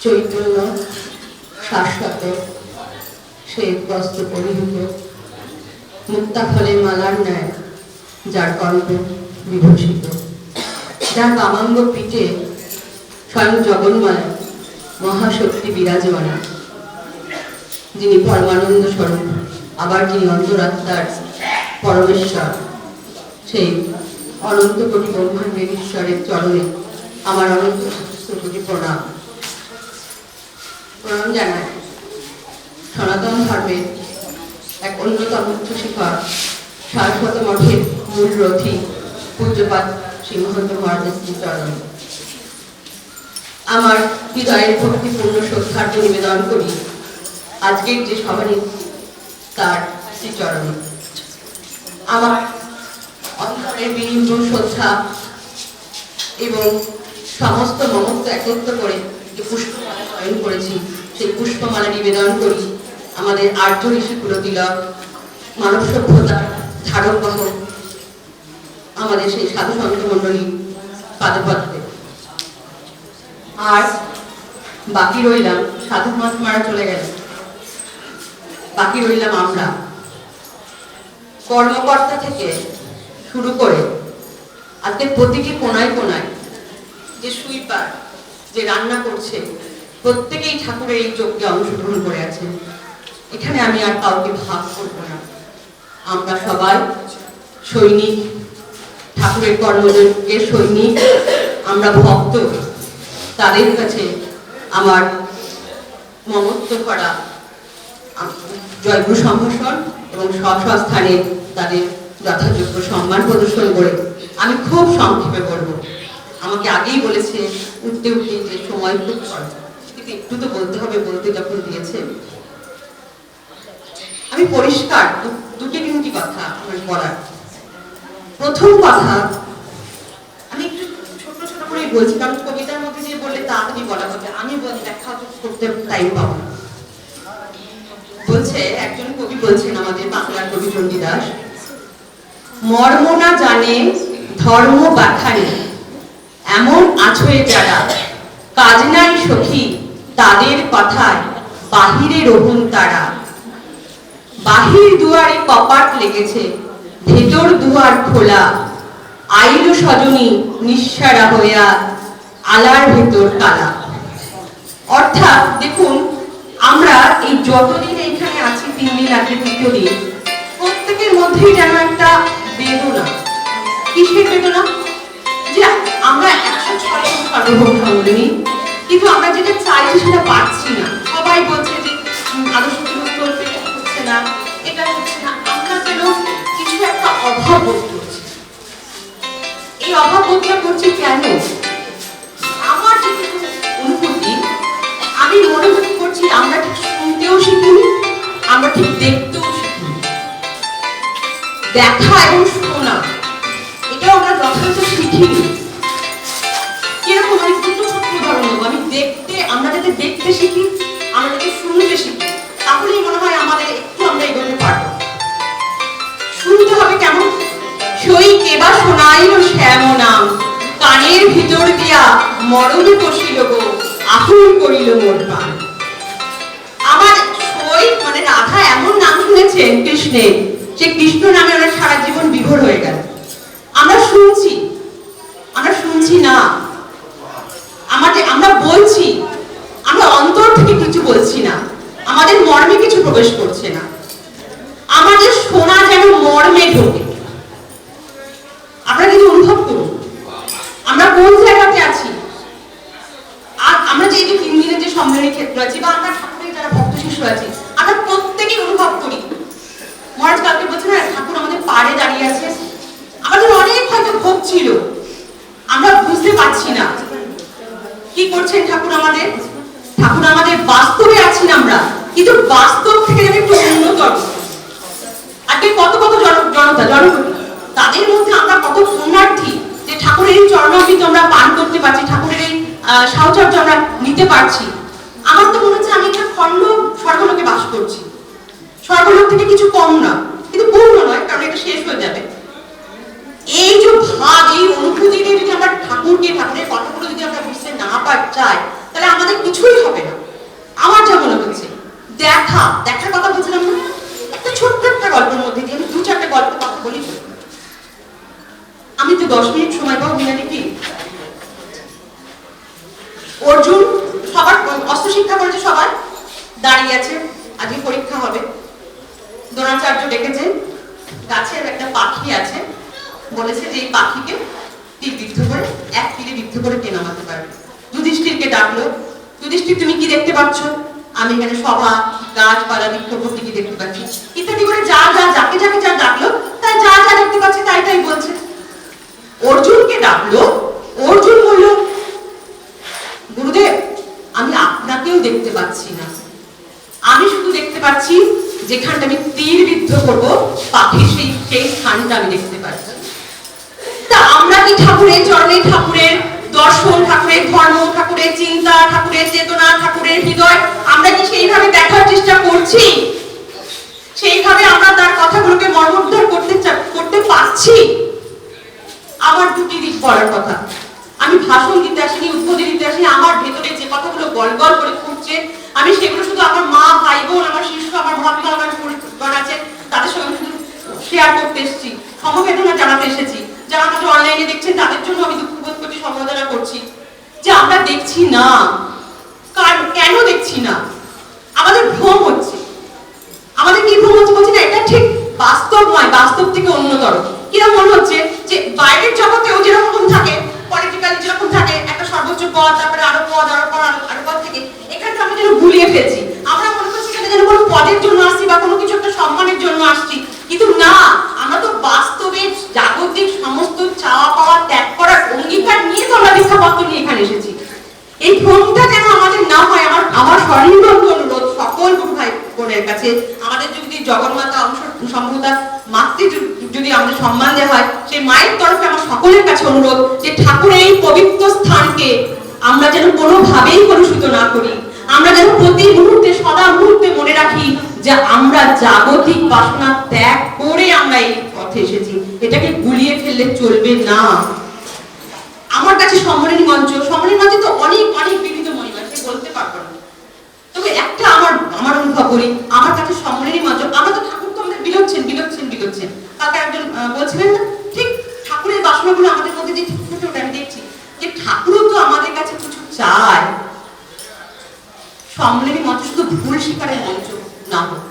চৈতন্য শাশ্বত শ্বেত বস্ত্র পরিহিত মুক্তা ফলে মালার ন্যায় যার কণ্ঠ বিভূষিত, যার বামাঙ্গ পিঠে স্বয়ং জগন্মায় মহাশক্তি বিরাজমানা, যিনি পরমানন্দ স্বরূপ, আবার যিনি অন্তরাত্মার পরমেশ্বর, সেই অনন্ত কোটি ব্রহ্মাণ্ডের ঈশ্বরের চরণে আমার অনন্ত কোটি প্রণাম জানায়। সনাতন ধর্মের এক অন্যতম উচ্চ শিখর শাশ্বত মঠের মূল রথী পূজ্যপাত শ্রী মহন্ত মহারাজের শ্রীচরণ আমার হৃদয়ের ভক্তিপূর্ণ শ্রদ্ধার্ঘ নিবেদন করি আজকের যে সভানেত্রী তার শ্রীচরণে। আমার অন্তরের বিনীত শ্রদ্ধা এবং সমস্ত মমত্ব একত্র করে যে পুষ্পমালা চয়ন করেছি, সেই পুষ্পমালা নিবেদন করি আমাদের আর্য ঋষি কুলতিলক, মানব সভ্যতার ধারক বাহক আমাদের সেই সাধু সন্ত মণ্ডলী পাদপদ্মে। আর বাকি রইলাম, সাধু মহাত্মারা চলে গেল, বাকি রইলাম আমরা। কর্মকর্তা থেকে শুরু করে আজকে প্রতিটি কোনায় কোনায় যে সুইপার, যে রান্না করছে, প্রত্যেকেই ঠাকুরের এই যজ্ঞে অংশগ্রহণ করে আছে। এখানে আমি আর কাউকে ভাগ করবো না, আমরা সবাই সৈনিক, ঠাকুরের কর্মযজ্ঞের সৈনিক, আমরা ভক্ত। তাদের কাছে আমার মমত্ব করা জয়গুরু সম্ভাষণ এবং স্বস্থানে তাদের যথাযোগ্য সম্মান প্রদর্শন করে আমি খুব সংক্ষেপে বলবো। আমাকে আগেই বলেছে উঠতে উঠতে যে সময় খুব শর্ট, কিন্তু একটু তো বলতে হবে, বলতে যখন দিয়েছে। আমি পরিষ্কার দুটি তিনটি কথা আমার বলার। প্রথম কথা, আমি একটু ছোট ছোট করে বলছি, কারণ কবিতার মধ্যে যে বললে তাড়াতাড়ি বলা হবে, আমি ব্যাখ্যা করতে টাইম পাবো না। বলছে একজন কবি, বলছেন আমাদের বাংলার কবি চণ্ডীদাস, মর্ম না জানে ধর্ম বাখানে এমন আছয়ে যারা, কাজ নাই সখী তাদের কথায় বাহিরে রহুন তারা। বাহির দুয়ারে কপাট লেগেছে, ভেতর দুয়ার খোলা, আইল সজনী নিঃসারা হইয়া আলার ভেতর তালা। অর্থাৎ দেখুন, আমরা এই যতদিন এখানে আছি, 3 দিন আগে 3 দিন, প্রত্যেকের মধ্যেই যেন একটা বেদনা। কিসের বেদনা? যে আমরা 106 সার্বভৌম সম্মেলনী, কিন্তু আমরা যেটা চাইছি সেটা পাচ্ছি না। সবাই বলছে যে আদর্শ করতে হচ্ছে না, এটা হচ্ছে না, আমরা যেন কিছু একটা অভাব বোধ করছি। এই অভাব বোধটা করছি কেন? আমার যেটুকু অনুভূতি, আমি মনে করছি আমরা ঠিক শুনতেও শিখিনি, আমরা ঠিক দেখতেও শিখিনি। দেখা এবং শোনা এটাও আমরা যথাযথ শিখিনি। কিরকম? আমি দুটো ছোট্ট উদাহরণ দেবো। আমরা যাতে দেখতে শিখি, আমরা যাতে শুনতে শিখি, তাহলেই মনে হয় আমাদের একটু আমরা এগোতে পারবো। শুনতে হবে কেমন? সই কেবা শোনাইল শ্যাম নাম, কানের ভিতর দিয়া মরণে বসিল গো, আহুল করিল মোর প্রাণ। আমার সই মানে রাধা এমন নাম শুনেছেন কৃষ্ণের, সে কৃষ্ণ নামে ওনার সারা জীবন বিভোর হয়ে গেল। আমরা শুনছি না, আমরা বলছি, আমরা অন্তর থেকে কিছু বলছি না, আমাদের মর্মে কিছু প্রবেশ করছে না। আমাদের শোনা যেন মর্মে ঢোকে। আপনারা কিছু অনুভব করুন, আমরা কোন জায়গাতে আছি। আর আমরা যে 3 দিনের যে সম্মেলনী ক্ষেত্র আছি, বা আমরা ঠাকুরের যারা ভক্ত শিষ্য আছি, আমরা প্রত্যেকেই অনুভব করি। মহারাজ কালকে বলছে না, ঠাকুর আমাদের পাড়ে দাঁড়িয়ে আছে। আমাদের অনেক হয়তো ভোগ ছিল, আমরা বুঝতে পারছি না কি করছেন ঠাকুর আমাদের। ঠাকুর আমাদের বাস্তবে আছি না আমরা, কিন্তু বাস্তব থেকে একটু উন্নতর। আজকে কত কত জনতা জনগণ, তাদের মধ্যে আমরা কত পুণ্যার্থী যে ঠাকুরের এই চরণামৃত আমরা পান করতে পারছি, ঠাকুরের এই সাহচর্য আমরা নিতে পারছি। আমার তো মনে হচ্ছে আমি একটা খণ্ড স্বর্গলোকে বাস করছি। স্বর্গলোক থেকে কিছু কম না, কিন্তু পূর্ণ নয়, কারণ এটা শেষ হয়ে যাবে। এই যে ভাব, এই অনুভূতি যদি আমরা ঠাকুরের কথাগুলো যদি আমরা বুঝতে না চাই, তাহলে আমাদের কিছুই হবে না। আমার যা মনে হচ্ছে দেখার কথা বলছিলাম না, একটা ছোট্ট একটা গল্পের মধ্যে দিয়ে আমি 2-4টা গল্প কথা বলি। আমি তো 10 মিনিট সময় পাবো মিনালি কি অর্জুন সবার অস্ত্র শিক্ষা করেছে, সবার দাঁড়িয়ে আছে, আজকে পরীক্ষা হবে। দ্রোণাচার্য ডেকেছেন, গাছের একটা পাখি আছে, বলেছে যে এই পাখিকে তীর বিদ্ধ করে, এক তীরে বিদ্ধ করে কে নামাতে পারবে। যুধিষ্ঠিরকে ডাকলো, যুধিষ্ঠির তুমি কি দেখতে পাচ্ছ? আমি এখানে সভা, গাছপালা, বৃক্ষপতি কি দেখতে পাচ্ছি ইত্যাদি করে যাকে যা ডাকলো, তাই যা দেখতে পাচ্ছে তাই বলছে। অর্জুনকে ডাকলো, অর্জুন বলল গুরুদেব আমি আপনাকেও দেখতে পাচ্ছি না, আমি শুধু দেখতে পাচ্ছি যেখানটা আমি তীর বিদ্ধ করবো পাখির সেই স্থানটা আমি দেখতে পাচ্ছি। তা আমরা কি ঠাকুরের চরণে, ঠাকুরের দর্শন, ঠাকুরের ধর্ম, ঠাকুরের চিন্তা, ঠাকুরের চেতনা, ঠাকুরের হৃদয় আমরা কি সেইভাবে দেখার চেষ্টা করছি? সেইভাবে আমরা তার কথাগুলোকে মর্মোদ্ধার করতে পারছি? আমার দুটি দিক বলার কথা। আমি ভাষণ দিতে আসিনি, উদ্বোধনী দিতে আসিনি। আমার ভেতরে যে কথাগুলো গলগল করে ফুটছে আমি সেগুলো শুধু আমার মা, ভাই বোন, আমার শিষ্য, আমার মহাত্মা, আমার পরিবার আছে তাদের সঙ্গে শুধু শেয়ার করতে এসেছি, সমবেদনা জানাতে এসেছি। যারা আমাদের অনলাইনে দেখছেন তাদের জন্য আমি দুঃখ বোধ করছি, সমবেদনা করছি যে আমরা দেখছি না। কেন দেখছি না? আমাদের ভ্রম হচ্ছে। আমাদের কি ভ্রম হচ্ছে বলছি না, এটা ঠিক বাস্তব নয়, বাস্তব থেকে অন্যতর। কিরকম মনে হচ্ছে যে বাইরের জগতেও যেরকম থাকে, পলিটিক্যালি যেরকম থাকে একটা সর্বোচ্চ পদ, তারপরে আরো পদ থেকে এখানটা আমরা যেন গুলিয়ে ফেলছি। আমরা মনে করছি এখানে যেন কোনো পদের জন্য আসছি বা কোনো কিছু একটা সম্মানের জন্য আসছি, কিন্তু না, আমরা তো বাস্তবে জাগতিক সমস্ত চাওয়া পাওয়া ত্যাগ করার অঙ্গীকার নিয়ে তো আমরা দীক্ষাপত্র নিয়ে এখানে এসেছি। এই ভ্রমটা যেন আমাদের না হয়, আমার স্বনির্বন্ধ অনুরোধ সকল গুরু ভাই বোনের কাছে। আমাদের যদি জগন্মাতা সম্ভবতা মাতৃ যদি আমাদের সম্মান দেওয়া হয়, সেই মায়ের তরফে আমার সকলের কাছে অনুরোধ যে ঠাকুরের এই পবিত্র স্থানকে আমরা যেন কোনোভাবেই কলুষিত না করি। আমরা যেন প্রতি মুহূর্তে, সদা মুহূর্তে মনে রাখি যে আমরা জাগতিক বাসনা ত্যাগ করে আমরা এই পথে এসেছি, এটাকে গুলিয়ে ফেললে চলবে না। আমার কাছে সম্মানী মঞ্চে তো অনেক বিবিধ মহিমা, সে বলতে পারবো না, তবে একটা আমার অনুভব করি, আমার কাছে সম্মানী মঞ্চ। আমরা তো ঠাকুর তো আমাদের বিলোচ্ছেন। কালকে একজন বলছিলেন না, ঠিক ঠাকুরের বাসনাগুলো আমাদের মধ্যে যে ফুটে ওঠে, আমি দেখছি যে ঠাকুরও তো আমাদের কাছে কিছু চায়। সম্মানী মঞ্চ শুধু ভুল স্বীকারের মঞ্চ না হোক,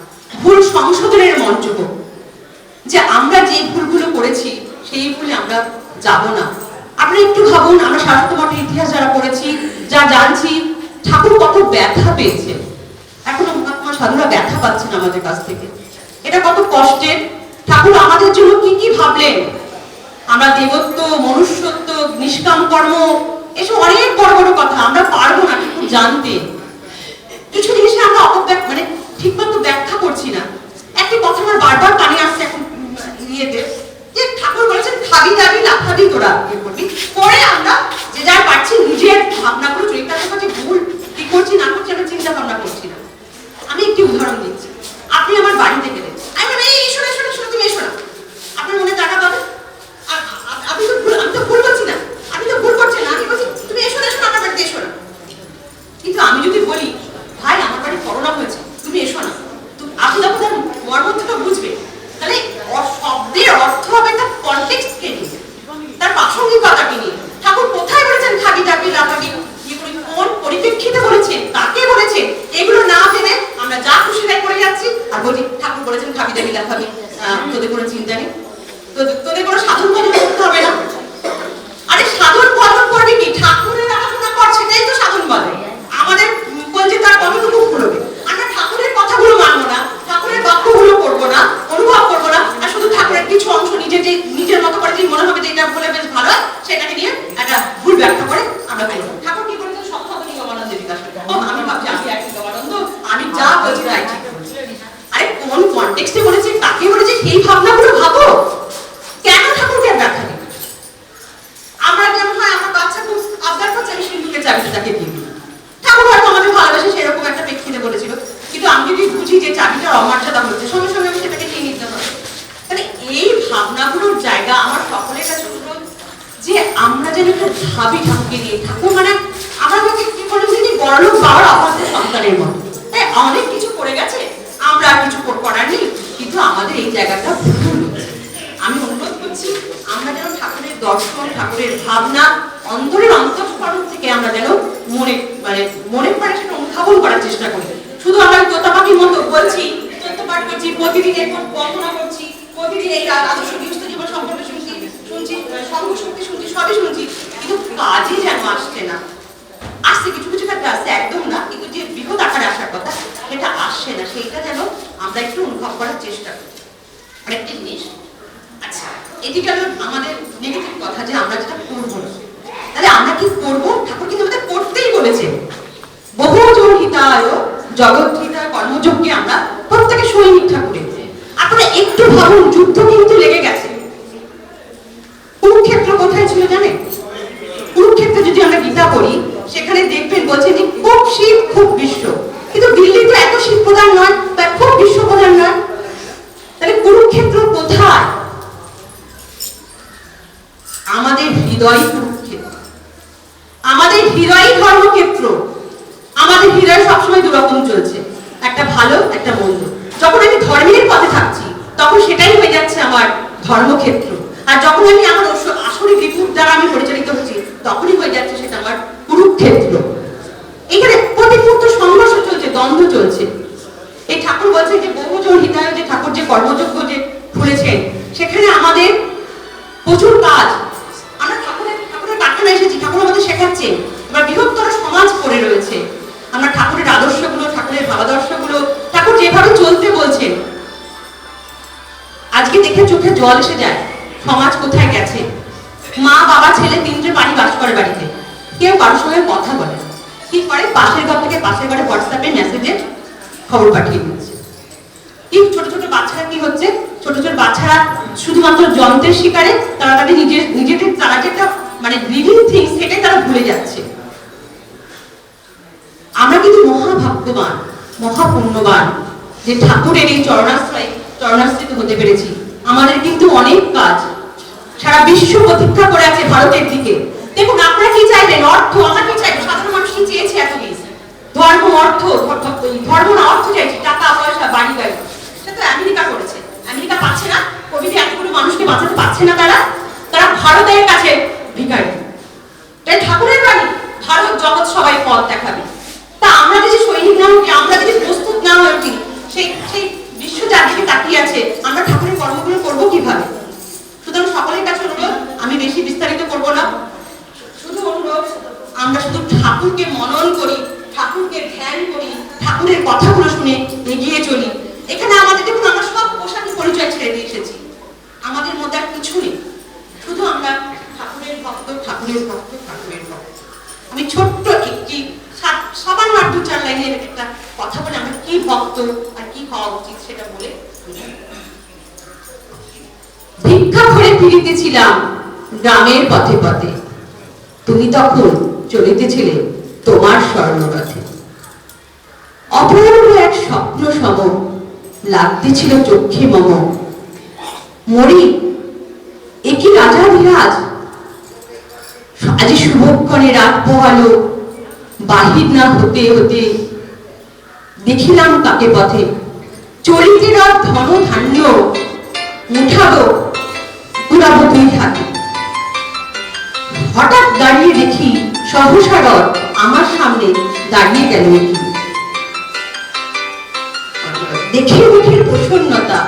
ভুল সংশোধনের মঞ্চ হোক, যে আমরা যে ভুলগুলো করেছি সেই ভুলে আমরা যাব না। আপনি একটু ভাবুন, আমরা শাশ্বত মঠের ইতিহাস যারা পড়েছি, যা জানছি, ঠাকুর কত ব্যথা পেয়েছে, এখনো মহাত্মা সাধুরা ব্যথা পাচ্ছেন আমাদের কাছ থেকে। এটা কত কষ্টের। ঠাকুর আমাদের জন্য কি ভাবলেন? আমরা দেবত্ব, মনুষ্যত্ব, নিষ্কাম কর্ম, এসব অনেক বড় কথা আমরা পারবো না ঠাকুর জানতে। কিছু জিনিসে আমরা মানে ঠিকমতো ব্যাখ্যা করছি না। একটি কথা আমার বারবার কানে আসছে এখন ইয়েতে, যে ঠাকুর বলেছেন খাবি দাবি লাফাবি তোরা করবি, পরে আমরা যে যার পারছি নিজের ভাবনাগুলো চরিত্রের কাছে ভুল কি করছি না করছি আমরা চিন্তা ভাবনা করছি না। আমি একটি উদাহরণ দিচ্ছি। আপনি আমার বাড়িতে গেলেন, আমি এসো তুমি এসো না, আপনার মনে টাকা পাবে, আমি তো ভুল করছি না, আমি বলছি তুমি এসো না আমার বাড়িতে এসো না। কিন্তু আমি যদি বলি ভাই আমার বাড়ি করোনা হয়েছে তুমি এসো না, আপনি তখন তার মর্মটা বুঝবে। তাহলে শব্দের অর্থ হবে তার কনটেক্সটকে নিয়ে, তার প্রাসঙ্গিকতাকে নিয়ে। ঠাকুর কোথায় বলেছেন খাবি দাবি লাফাবি, কোন পরিপ্রেক্ষিতে বলেছেন, কাকে বলেছেন, এগুলো না জেনে আমরা যা খুশি তাই করে যাচ্ছি আর বলি ঠাকুর বলেছেন খাবি দাবি লাফাবি, তোদের কোনো চিন্তা নেই, তোদের কোনো সাধন ভজন করতে হবে না। আরে সাধন ভজন করবি কি? ঠাকুরের আরাধনা কর, সেটাই তো সাধন বলে। আমাদের বলছে তার কতটুকু করবে, আমরা ঠাকুরের কথাগুলো মানবো না, ঠাকুরের বাক্যগুলো করবো না, অনুভব করবো না, আর শুধু ঠাকুরের কিছু অংশ নিজের মতো করে যে মনে হবে যে এটা বলে বেশ ভালো, সেটাকে নিয়ে একটা ভুল ব্যাখ্যা করে আমরা করবো। ঠাকুর কি করেছেন? শতশত নিগমানন্দের বিকাশ করে। আমি ভাবছি আমি এক নিগমানন্দ, আমি যা বলছি তাই ঠিক বলছি। আরে কোন কনটেক্সটে বলেছে, কাকে বলেছে, সেই ভাবনাগুলো ভাবো। কেন ঠাকুরকে ব্যাখ্যা দিই? আমরা যেমন হয় আমার বাচ্চা খুব আবদার করছে আমি সিন্ধুকের চাবিটা তাকে দিই, ঠাকুর হয়তো আমাদের ভালোবাসে সেরকম একটা প্রেক্ষিতে বলেছিল, কিন্তু আমি যদি বুঝি যে চাবিটার অমর্যাদা হচ্ছে, সঙ্গে সঙ্গে আমি সেটাকে নিয়ে নিতে হবে। তাহলে এই ভাবনাগুলোর জায়গা আমার সকলের কাছে অনুরোধ যে আমরা যেন একটু ভাবি ঠাকুরকে নিয়ে। ঠাকুর মানে আমরা কি বলেছি যে বড়লোক বাবার অবাধ্য সন্তানের মতো। অনেক কিছু করে গেছে, আমরা আর কিছু করার নেই, কিন্তু আমাদের এই জায়গাটা ভুল। আমি অনুরোধ করছি আমরা যেন ঠাকুরের দর্শন, ঠাকুরের ভাবনা অন্তরের অন্তঃস্থল থেকে আমরা যেন মনে পারে সেটা অনুধাবন করার চেষ্টা করি। শুধু আমরা তোতাপাখির মতো বলছি, তথ্যপাঠ করছি, প্রতিদিন এখন বর্ণনা করছি, প্রতিদিন এই আদর্শ গৃহস্থ জীবন সম্পর্কে শুনছি, সঙ্গ শক্তি শুনছি, সবই শুনছি, কিন্তু কাজই যেন আসছে না। আসছে কিছু কিছু ক্ষেত্রে আসছে, একদম না, কিন্তু যে বৃহৎ আকারে আসার কথা সেটা আসছে না। সেইটা যেন আমরা একটু অনুভব করার চেষ্টা করি। আরেকটা জিনিস, আচ্ছা এটি গেল আমাদের নেগেটিভ কথা যে আমরা যেটা করবো না, তাহলে আমরা কি করবো? ঠাকুর কিন্তু আমাদের করতেই বলেছে। বহুজন হিতায় জগৎ হিতায় কর্মযজ্ঞে আমরা প্রত্যেকে সৈনিক ঠাকুরের। আপনারা একটু ভাবুন, যুদ্ধ কিন্তু লেগে গেছে। কুরুক্ষেত্র কোথায় ছিল জানেন? কুরুক্ষেত্রে যদি আমরা গীতা পড়ি সেখানে দেখবেন বলছে যে খুব শীত, খুব গ্রীষ্ম, কিন্তু দিল্লি তো এত শীত প্রধান নয়, তাই খুব গ্রীষ্ম প্রধান নয়। তাহলে কুরুক্ষেত্র কোথায়? আমাদের হৃদয় কুরুক্ষেত্র, আমাদের হৃদয় ধর্মক্ষেত্র। আমাদের হৃদয় সবসময় দুরকম চলছে, একটা ভালো একটা মন্দ। যখন আমি ধর্মের পথে থাকছি তখন সেটাই হয়ে যাচ্ছে আমার ধর্মক্ষেত্র, আর যখন আমি আমার আসরিক রিপুর দ্বারা আমি পরিচালিত হচ্ছি তখনই হয়ে যাচ্ছে সেটা আমার কুরুক্ষেত্র। এখানে প্রতি মুহূর্ত সংঘর্ষ চলছে, দ্বন্দ্ব চলছে। এই ঠাকুর বলছেন যে বহুজন হিতায় যে ঠাকুর যে কর্মযজ্ঞ যে খুলেছেন সেখানে আমাদের প্রচুর কাজ। আমরা ঠাকুরের কারখানা এসেছি, ঠাকুর আমাদের শেখাচ্ছেন। এবার বৃহত্তর সমাজ পড়ে রয়েছে, আমরা ঠাকুরের আদর্শগুলো, ঠাকুরের ভাবাদর্শগুলো, ঠাকুর যেভাবে চলতে বলছেন আজকে দেখে চোখে জল এসে যায়। সমাজ কোথায় গেছে? মা বাবা ছেলে তিনটে বাড়ি বাস করে, বাড়িতে কেউ কারোর সঙ্গে কথা বলে কি করে? পাশের ঘর থেকে পাশের ঘরে হোয়াটসঅ্যাপে মেসেজে খবর পাঠিয়ে দিচ্ছে। কি ছোট ছোট বাচ্চারা কি হচ্ছে? ছোট ছোট বাচ্চারা শুধুমাত্র যন্ত্রের শিকারে, তারা তাদের নিজেদের তারা যে একটা লিভিং থিংস সেটাই তারা ভুলে যাচ্ছে। আমরা কিন্তু মহাভাগ্যবান, মহাপুণ্যবান যে ঠাকুরের এই চরণাশ্রিত হতে পেরেছি। আমাদের কিন্তু অনেক কাজ, সারা বিশ্ব প্রতীক্ষা করে আছে ভারতের দিকে। দেখুন আপনারা কি চাইবেন? অর্থ। আমরা কি চাইবো? সাধারণ মানুষ কি চেয়েছে এত বেশি? ধর্ম, অর্থ, ধর্ম না অর্থ চাইছে, টাকা পয়সা, বাড়ি গাড়ি। সেটা তো আমেরিকা করেছে, আমেরিকা পাচ্ছে না, কোভিড এতগুলো মানুষকে বাঁচাতে পারছে না, তারা ভারতের কাছে ভিখারি। তাই ঠাকুরের বাণী, ভারত জগৎ সবাই পথ দেখাবে। তা আমরা যদি সৈনিক না হই, আমরা যদি প্রস্তুত না হই, সেই বিশ্ব চারদিকে তাকিয়ে আছে, আমরা ঠাকুরের কর্মগুলো করবো কিভাবে? সুতরাং সকলের কাছে অনুরোধ, আমি বেশি বিস্তারিত করবো না, শুধু অনুরোধ আমরা শুধু ঠাকুরকে মনন করি, ঠাকুরকে ধ্যান করি, ঠাকুরের কথাগুলো শুনে এগিয়ে চলি। এখানে আমাদের দেখুন, আমরা সব পোশাকি পরিচয় ছেড়ে দিয়ে এসেছি, আমাদের মধ্যে আর কিছু নেই, শুধু আমরা ঠাকুরের ভক্ত, ঠাকুরের ভক্ত, ঠাকুরের ভক্ত। আমি ছোট্ট একটি সাবান আর 2-4 লাইনের একটা কথা বলে আমরা কি ভক্ত আর কি হওয়া উচিত সেটা বলে। ভিক্ষা করে ফিরিতেছিলাম গ্রামের পথে পথে, তুমি তখন চলিতেছিলে তোমার স্বর্ণরথে। অপূর্ব এক স্বপ্ন সম লাগতেছিল চক্ষে মম, মরি একই রাজাধিরাজ। আজি শুভক্ষণে রাত পোহালো, বাহির না হতে হতে দেখিলাম কাকে পথে, চলিতে রথ ধন ধান্য উঠাবো উড়াবো 2 হাতে। হঠাৎ দাঁড়িয়ে দেখি সহসা রথ আমার সামনে দাঁড়িয়ে গেল। দেখে মুখের প্রসন্নতা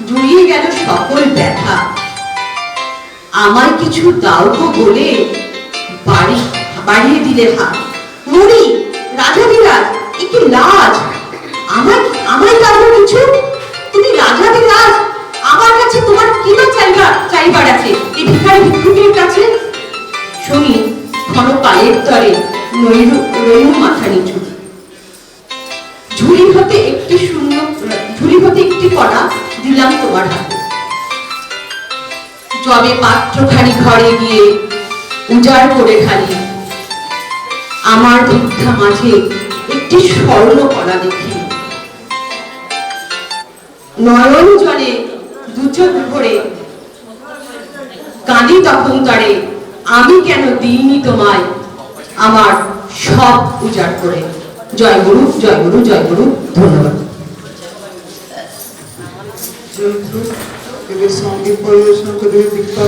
জুড়িয়ে গেল সকল ব্যথা, আমায় কিছু দাও গো বলে বাড়িয়ে দিলে হাত। মরি রাজাধিরাজ, এ কি লাজ, আমায় দাও কিছু, তুমি রাজাধিরাজ, আমার কাছে তোমার কি না চাইবার আছে এই ভিখারি ভিক্ষুকের কাছে? শুনি ক্ষণ কালের তরে রইল মাথা নিচু, ঝুলি হতে একটি কণা দিলাম তোমার হাতে। যবে পাত্রখানি ঘরে গিয়ে উজাড় করে খালি, আমার ভিক্ষা মাঝে একটি স্বর্ণ কণা দেখি। নয়ন জলে 2 চোখ ভরে কাঁদি তখন তরে, আমি কেন দিইনি তোমায় আমার সব উজাড় করে। জয় গুরু, জয় গুরু, জয় গুরু। ধন্যবাদ। এদের সঙ্গীত পরিবেশন করে দীক্ষা